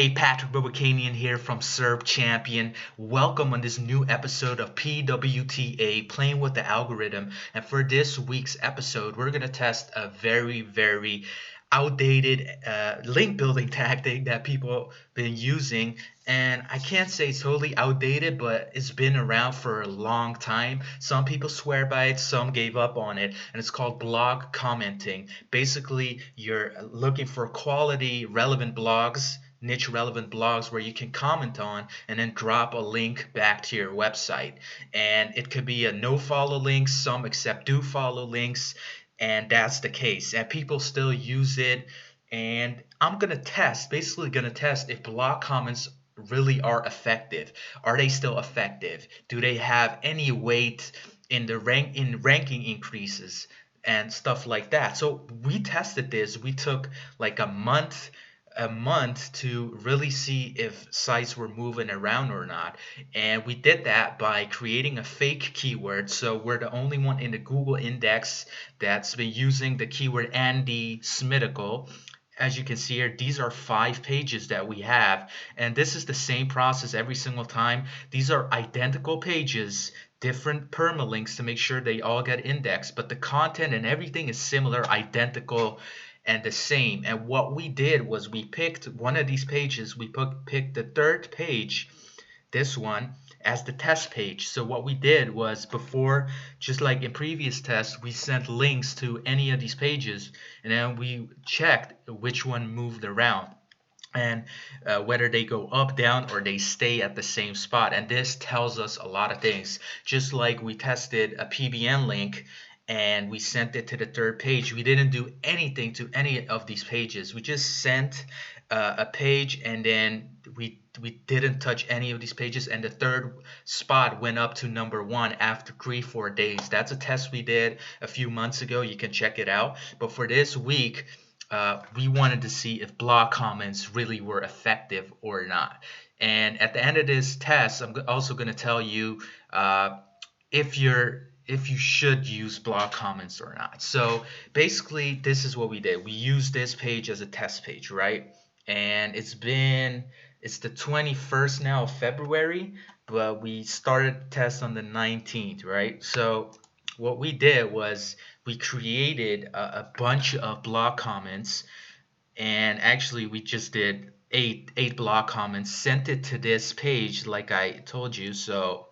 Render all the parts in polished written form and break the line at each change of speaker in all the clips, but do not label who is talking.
Hey, Patrick Bobakanian here from Serb Champion. Welcome on this new episode of PWTA, Playing with the Algorithm. And for this week's episode, we're going to test a very outdated link building tactic that people been using. And I can't say it's totally outdated, but it's been around for a long time. Some people swear by it, some gave up on it, and it's called blog commenting. Basically, you're looking for quality, relevant blogs, niche relevant blogs where you can comment on and then drop a link back to your website. And it could be a no follow link, some accept do follow links, and that's the case. And people still use it. And I'm gonna test, basically gonna test if blog comments really are effective. Are they still effective? Do they have any weight in the ranking increases and stuff like that? So we tested this. We took like a month to really see if sites were moving around or not. And we did that by creating a fake keyword. So we're the only one in the Google index that's been using the keyword Andy Smithical. As you can see here, these are 5 pages that we have, and this is the same process every single time. These are identical pages, different permalinks to make sure they all get indexed, but the content and everything is similar, identical, and the same. And what we did was we picked one of these pages, we picked the third page, this one, as the test page. So what we did was, before, just like in previous tests, we sent links to any of these pages, and then we checked which one moved around, and whether they go up, down, or they stay at the same spot. And this tells us a lot of things. Just like we tested a PBN link and we sent it to the third page, we didn't do anything to any of these pages. We just sent a page, and then we didn't touch any of these pages, and the third spot went up to number 1 after 3-4 days. That's a test we did a few months ago. You can check it out. But for this week, we wanted to see if blog comments really were effective or not. And at the end of this test, I'm also going to tell you if you should use blog comments or not. So basically, this is what we did. We used this page as a test page, right? And it's the 21st now of February, but we started the test on the 19th, right? So what we did was we created a bunch of blog comments, and actually we just did eight blog comments, sent it to this page like I told you. So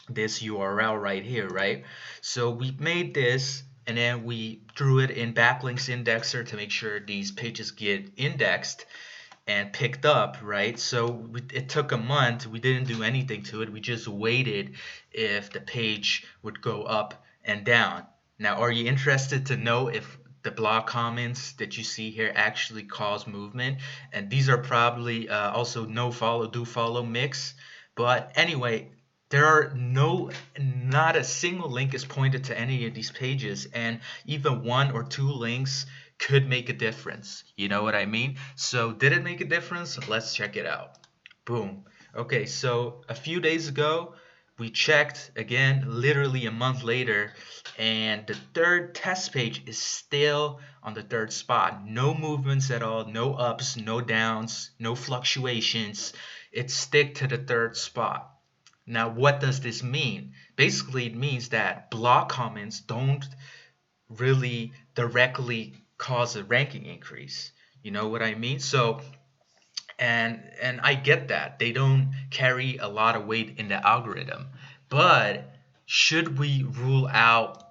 this URL right here, right? So we made this, and then we threw it in backlinks indexer to make sure these pages get indexed and picked up, right? So it took a month. We didn't do anything to it. We just waited if the page would go up and down. Now, are you interested to know if the blog comments that you see here actually cause movement? And these are probably also no follow, do follow mix. But anyway, there are not a single link is pointed to any of these pages, and even 1 or 2 links could make a difference. You know what I mean? So did it make a difference? Let's check it out. Boom. Okay, so a few days ago, we checked again, literally a month later, and the third test page is still on the third spot. No movements at all, no ups, no downs, no fluctuations. It stick to the third spot. Now, what does this mean? Basically, it means that blog comments don't really directly cause a ranking increase. You know what I mean? So, and I get that they don't carry a lot of weight in the algorithm, but should we rule out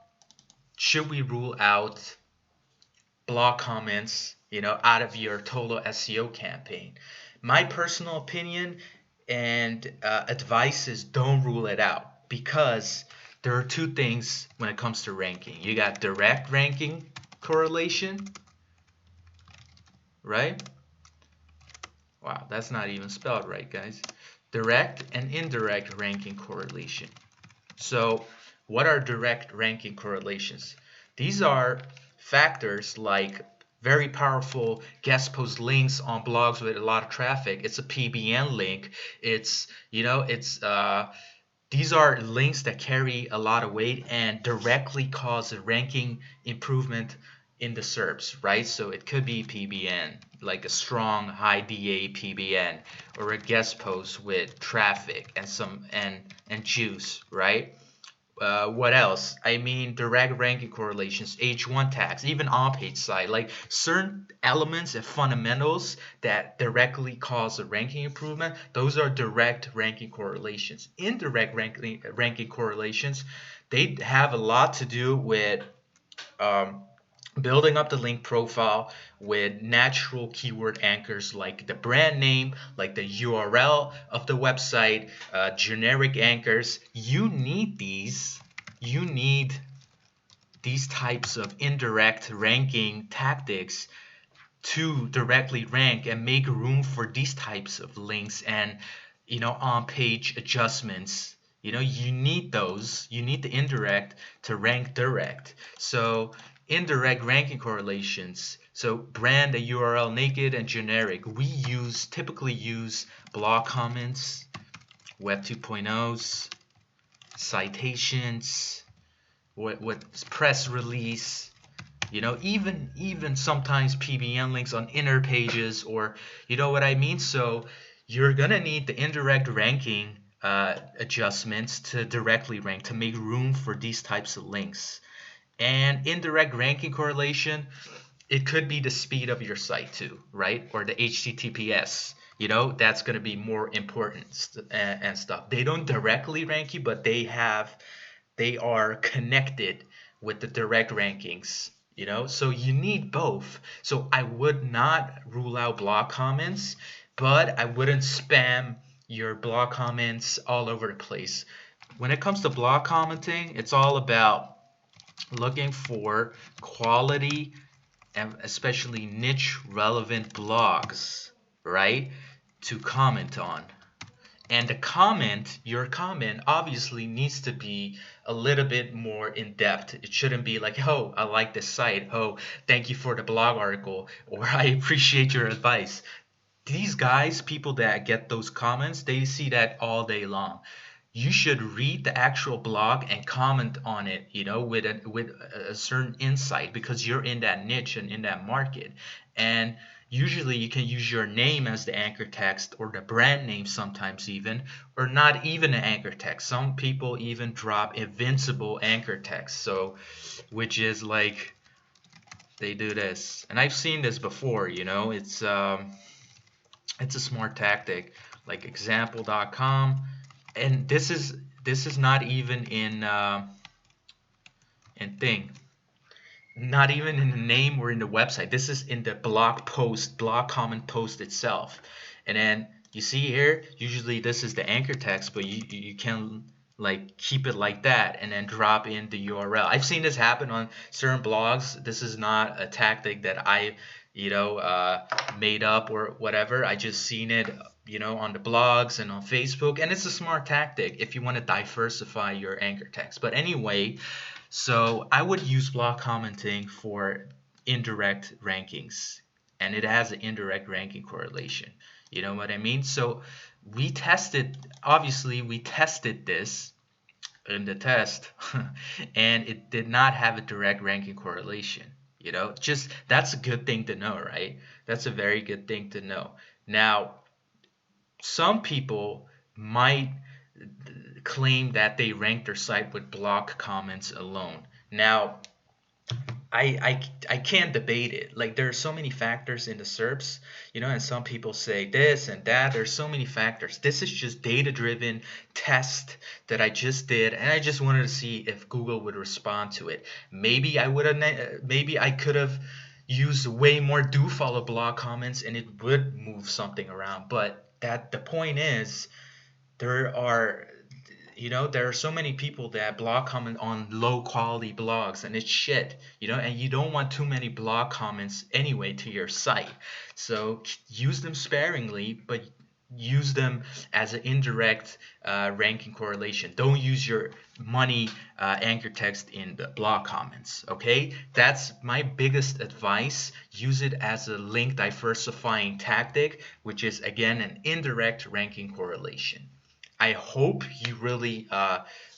blog comments, out of your total SEO campaign? My personal opinion and advice is, don't rule it out, because there are 2 things when it comes to ranking. You got direct ranking correlation, right? Wow, that's not even spelled right, guys. Direct and indirect ranking correlation. So what are direct ranking correlations? These are factors like very powerful guest post links on blogs with a lot of traffic. It's a PBN link. These are links that carry a lot of weight and directly cause a ranking improvement in the SERPs, right? So it could be PBN, like a strong high DA PBN, or a guest post with traffic and some and juice, right? What else? I mean, direct ranking correlations, H1 tags, even on-page site, like certain elements and fundamentals that directly cause a ranking improvement. Those are direct ranking correlations. Indirect ranking correlations, they have a lot to do with um, building up the link profile with natural keyword anchors like the brand name, like the URL of the website, generic anchors. You need these types of indirect ranking tactics to directly rank and make room for these types of links and on page adjustments. You need those. You need the indirect to rank direct. So indirect ranking correlations, so brand, the URL, naked and generic, we typically use blog comments, web 2.0s, citations, what press release, even sometimes PBN links on inner pages, or you know what I mean. So you're gonna need the indirect ranking adjustments to directly rank, to make room for these types of links. And indirect ranking correlation, it could be the speed of your site too, right? Or the HTTPS. That's going to be more important and stuff. They don't directly rank you, but they are connected with the direct rankings. So you need both. So I would not rule out blog comments, but I wouldn't spam your blog comments all over the place. When it comes to blog commenting, it's all about looking for quality and especially niche relevant blogs, right, to comment on. And your comment obviously needs to be a little bit more in depth. It shouldn't be like, oh, I like this site. Oh, thank you for the blog article. Or I appreciate your advice. These guys, people that get those comments, they see that all day long. You should read the actual blog and comment on it, with a certain insight, because you're in that niche and in that market. And usually you can use your name as the anchor text, or the brand name sometimes even, or not even an anchor text. Some people even drop invincible anchor text, so which is like they do this. And I've seen this before, it's a smart tactic, like example.com. And this is not even in thing, not even in the name or in the website. This is in the blog comment post itself. And then you see here, usually this is the anchor text, but you can like keep it like that and then drop in the URL. I've seen this happen on certain blogs. This is not a tactic that I made up or whatever. I just seen it on the blogs and on Facebook, and it's a smart tactic if you want to diversify your anchor text. But anyway, so I would use blog commenting for indirect rankings, and it has an indirect ranking correlation. You know what I mean? So obviously we tested this in the test, and it did not have a direct ranking correlation. Just that's a good thing to know, right? That's a very good thing to know. Now, some people might claim that they rank their site with blog comments alone. Now, I can't debate it. Like, there are so many factors in the SERPs, and some people say this and that. There's so many factors. This is just data-driven test that I just did, and I just wanted to see if Google would respond to it. Maybe I could have used way more do follow blog comments, and it would move something around. But the point is, there are there are so many people that blog comment on low quality blogs, and it's shit, and you don't want too many blog comments anyway to your site. So use them sparingly, but use them as an indirect ranking correlation. Don't use your money anchor text in the blog comments. Okay, that's my biggest advice. Use it as a link diversifying tactic, which is again an indirect ranking correlation. I hope you really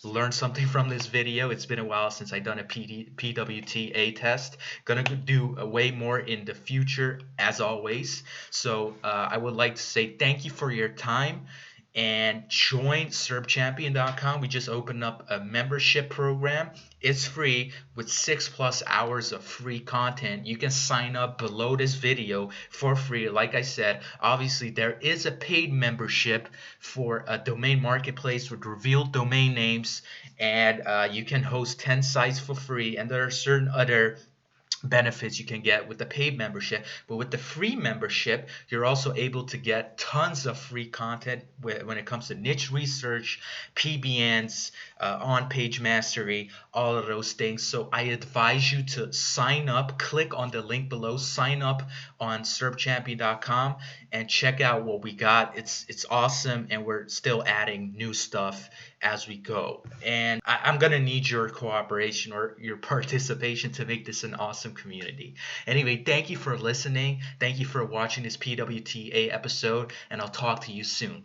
learned something from this video. It's been a while since I've done a PWTA test. Gonna do way more in the future, as always. So I would like to say thank you for your time and join SERPchampion.com. We just opened up a membership program. It's free with 6+ hours of free content. You can sign up below this video for free. Like I said, obviously there is a paid membership for a domain marketplace with revealed domain names, and you can host 10 sites for free. And there are certain other benefits you can get with the paid membership. But with the free membership, you're also able to get tons of free content when it comes to niche research, PBNs, on-page mastery, all of those things. So I advise you to sign up. Click on the link below. Sign up on SERPchampion.com and check out what we got. It's awesome, and we're still adding new stuff as we go. And I'm gonna need your cooperation or your participation to make this an awesome community. Anyway, thank you for listening. Thank you for watching this PWTA episode, and I'll talk to you soon.